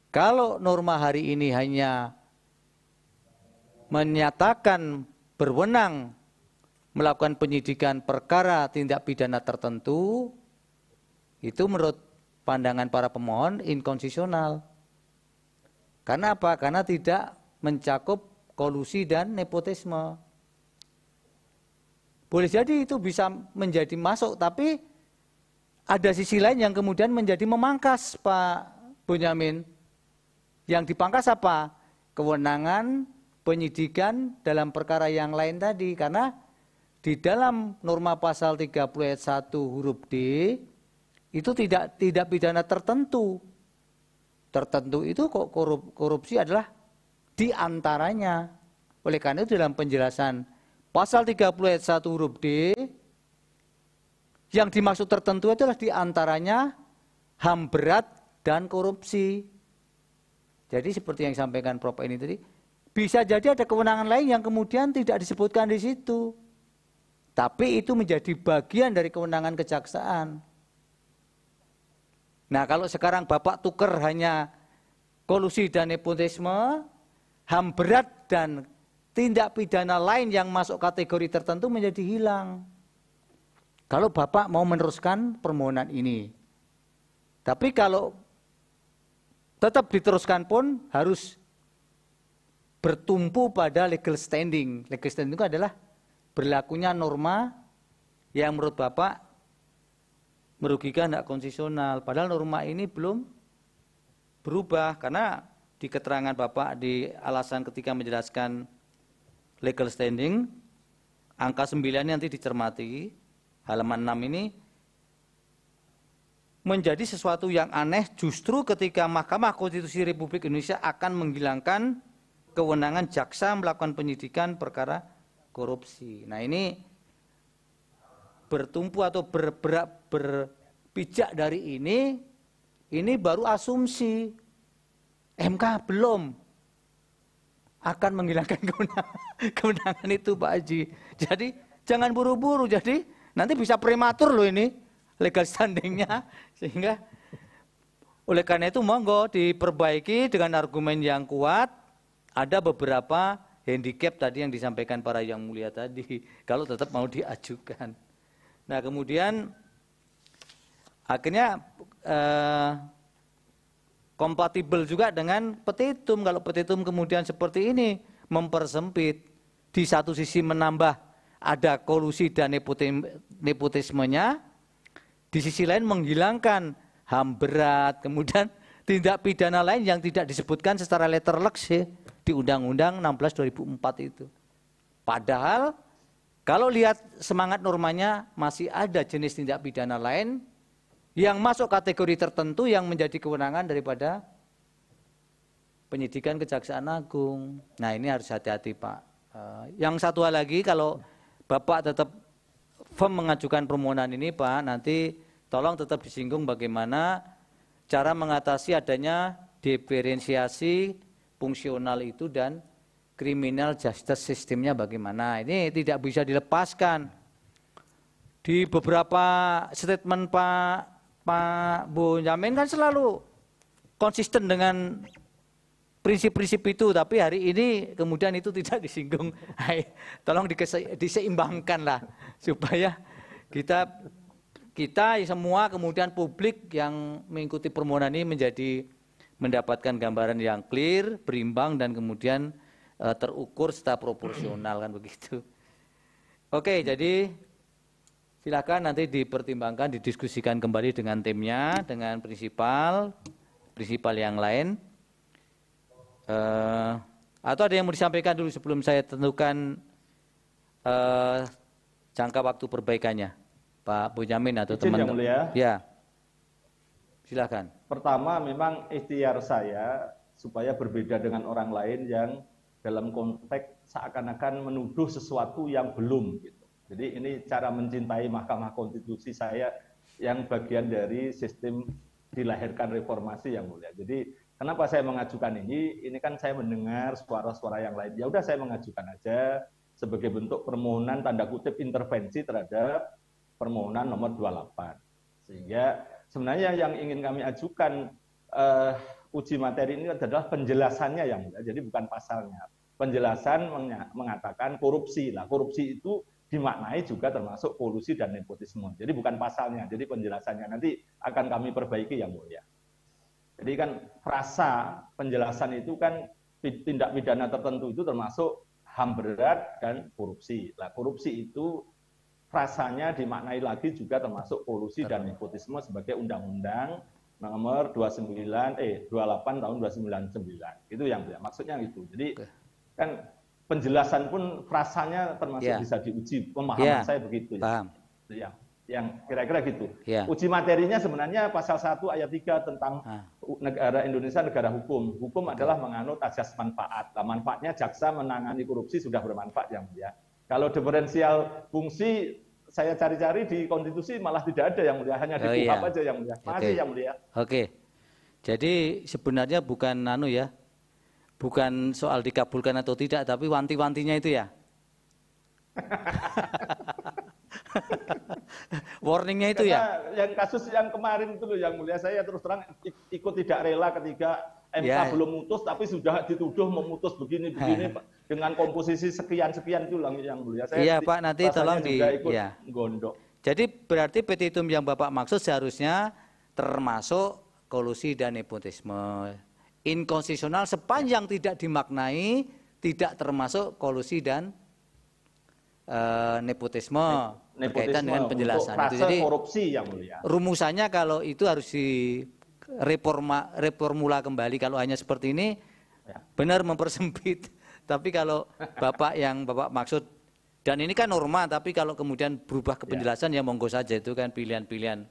kalau norma hari ini hanya menyatakan berwenang melakukan penyidikan perkara tindak pidana tertentu, itu menurut pandangan para pemohon inkonstitusional. Karena apa? Karena tidak mencakup kolusi dan nepotisme. Boleh jadi itu bisa menjadi masuk, tapi ada sisi lain yang kemudian menjadi memangkas, Pak Bonyamin. Yang dipangkas apa? Kewenangan penyidikan dalam perkara yang lain tadi. Karena di dalam norma pasal 30 ayat 1 huruf D, itu tidak pidana tertentu. Tertentu itu kok korupsi adalah diantaranya. Oleh karena itu dalam penjelasan pasal 30 ayat 1 huruf D, yang dimaksud tertentu adalah diantaranya HAM berat dan korupsi. Jadi seperti yang disampaikan Prof. ini tadi, bisa jadi ada kewenangan lain yang kemudian tidak disebutkan di situ. Tapi itu menjadi bagian dari kewenangan kejaksaan. Nah, kalau sekarang Bapak tuker hanya kolusi dan nepotisme, HAM berat dan tindak pidana lain yang masuk kategori tertentu menjadi hilang. Kalau Bapak mau meneruskan permohonan ini. Tapi kalau tetap diteruskan pun harus bertumpu pada legal standing. Legal standing itu adalah berlakunya norma yang menurut Bapak merugikan hak konstitusional. Padahal norma ini belum berubah karena di keterangan Bapak di alasan ketika menjelaskan legal standing, angka 9 nanti dicermati, halaman 6 ini menjadi sesuatu yang aneh justru ketika Mahkamah Konstitusi Republik Indonesia akan menghilangkan kewenangan jaksa melakukan penyidikan perkara korupsi. Nah, ini bertumpu atau berpijak dari ini baru asumsi. MK belum akan menghilangkan kewenangan itu, Pak Haji. Jadi jangan buru-buru, jadi nanti bisa prematur loh ini legal standingnya. Sehingga oleh karena itu monggo diperbaiki dengan argumen yang kuat. Ada beberapa handicap tadi yang disampaikan para Yang Mulia tadi, kalau tetap mau diajukan. Nah, kemudian akhirnya kompatibel juga dengan petitum. Kalau petitum kemudian seperti ini mempersempit, di satu sisi menambah ada kolusi dan nepotismenya, di sisi lain menghilangkan HAM berat, kemudian tindak pidana lain yang tidak disebutkan secara letterlex di Undang-Undang 16 2004 itu. Padahal kalau lihat semangat normanya masih ada jenis tindak pidana lain yang masuk kategori tertentu yang menjadi kewenangan daripada penyidikan Kejaksaan Agung. Nah, ini harus hati-hati, Pak. Yang satu hal lagi, kalau Bapak tetap firm mengajukan permohonan ini, Pak, nanti tolong tetap disinggung bagaimana cara mengatasi adanya diferensiasi fungsional itu dan criminal justice sistemnya bagaimana. Ini tidak bisa dilepaskan. Di beberapa statement Pak Bonyamin kan selalu konsisten dengan prinsip-prinsip itu, tapi hari ini kemudian itu tidak disinggung. Tolong diseimbangkan lah supaya kita semua kemudian publik yang mengikuti permohonan ini mendapatkan gambaran yang clear, berimbang dan kemudian terukur serta proporsional kan begitu. Oke, jadi Silakan nanti dipertimbangkan, didiskusikan kembali dengan timnya, dengan prinsipal yang lain. Atau ada yang mau disampaikan dulu sebelum saya tentukan jangka waktu perbaikannya, Pak Bonyamin atau teman-teman. Ya, silakan. Pertama, memang ikhtiar saya supaya berbeda dengan orang lain yang dalam konteks seakan-akan menuduh sesuatu yang belum. Gitu. Jadi ini cara mencintai Mahkamah Konstitusi saya yang bagian dari sistem dilahirkan reformasi yang mulia. Jadi kenapa saya mengajukan ini? Ini kan saya mendengar suara-suara yang lain. Ya udah saya mengajukan aja sebagai bentuk permohonan tanda kutip intervensi terhadap permohonan nomor 28. Sehingga sebenarnya yang ingin kami ajukan uji materi ini adalah penjelasannya yang mulia. Jadi bukan pasalnya. Penjelasan mengatakan korupsi. Lah korupsi itu dimaknai juga termasuk kolusi dan nepotisme. Jadi bukan pasalnya, jadi penjelasannya nanti akan kami perbaiki yang mulia. Jadi kan frasa penjelasan itu kan tindak pidana tertentu itu termasuk HAM berat dan korupsi. Nah, korupsi itu frasanya dimaknai lagi juga termasuk kolusi dan nepotisme sebagai undang-undang nomor 28 tahun 299. Itu yang maksudnya itu. Jadi kan penjelasan pun frasanya termasuk bisa diuji, pemahaman saya begitu ya. Yang kira-kira gitu. Uji materinya sebenarnya pasal 1 ayat 3 tentang negara Indonesia negara hukum. Hukum adalah menganut azas manfaat. Nah, manfaatnya jaksa menangani korupsi sudah bermanfaat yang mulia. Kalau diferensial fungsi saya cari-cari di konstitusi malah tidak ada yang mulia, hanya di KUHP aja yang mulia. Masih yang mulia. Oke. Jadi sebenarnya bukan bukan soal dikabulkan atau tidak, tapi wanti-wantinya itu ya. Warningnya itu ya. Yang kasus yang kemarin itu loh yang mulia, saya terus terang ikut tidak rela ketika MK belum mutus, tapi sudah dituduh memutus begini-begini dengan komposisi sekian-sekian itu yang mulia. Iya Pak, nanti tolong gondok. Jadi berarti petitum yang Bapak maksud seharusnya termasuk kolusi dan nepotisme. Inkonstitusional sepanjang tidak dimaknai, tidak termasuk kolusi dan nepotisme berkaitan dengan penjelasan itu. Jadi korupsi yang mulia. Rumusannya kalau itu harus reformula kembali. Kalau hanya seperti ini benar mempersempit. Tapi kalau Bapak yang Bapak maksud, dan ini kan norma, tapi kalau kemudian berubah ke penjelasan ya monggo saja, itu kan pilihan-pilihan.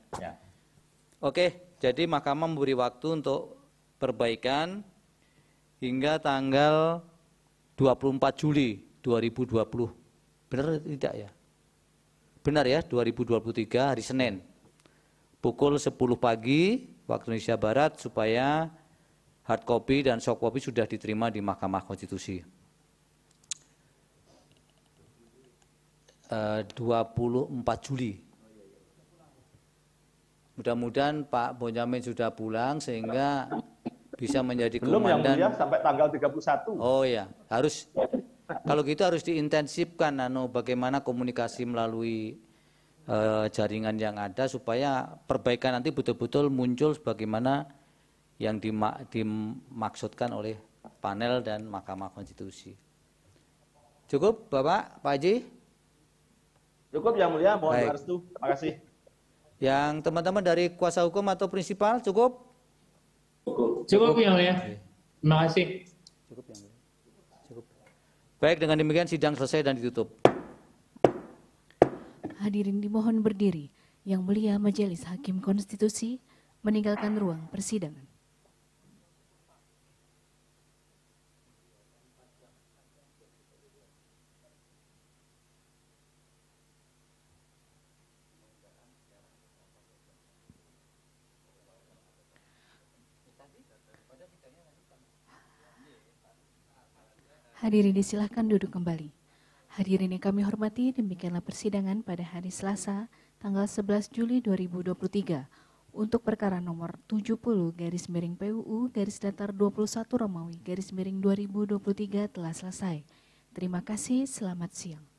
Oke, jadi Mahkamah memberi waktu untuk perbaikan hingga tanggal 24 Juli 2020. Benar tidak ya? Benar ya, 2023 hari Senin. Pukul 10 pagi waktu Indonesia Barat supaya hard copy dan soft copy sudah diterima di Mahkamah Konstitusi. 24 Juli. Mudah-mudahan Pak Bonyamin sudah pulang sehingga bisa menjadi komandan. Belum yang mulia, sampai tanggal 31. Oh ya, harus. Kalau gitu harus diintensifkan bagaimana komunikasi melalui jaringan yang ada supaya perbaikan nanti betul-betul muncul sebagaimana yang dimaksudkan oleh panel dan Mahkamah Konstitusi. Cukup Bapak, Pak Haji? Cukup yang mulia, mohon restu. Terima kasih. Yang teman-teman dari kuasa hukum atau prinsipal cukup? Cukup yang mulia. Terima kasih. Cukup yang mulia. Cukup. Baik, dengan demikian sidang selesai dan ditutup. Hadirin dimohon berdiri. Yang mulia Majelis Hakim Konstitusi meninggalkan ruang persidangan. Hadirin disilahkan duduk kembali. Hadirin yang kami hormati, demikianlah persidangan pada hari Selasa, tanggal 11 Juli 2023 untuk perkara nomor 70/PUU/21 Romawi/2023 telah selesai. Terima kasih, selamat siang.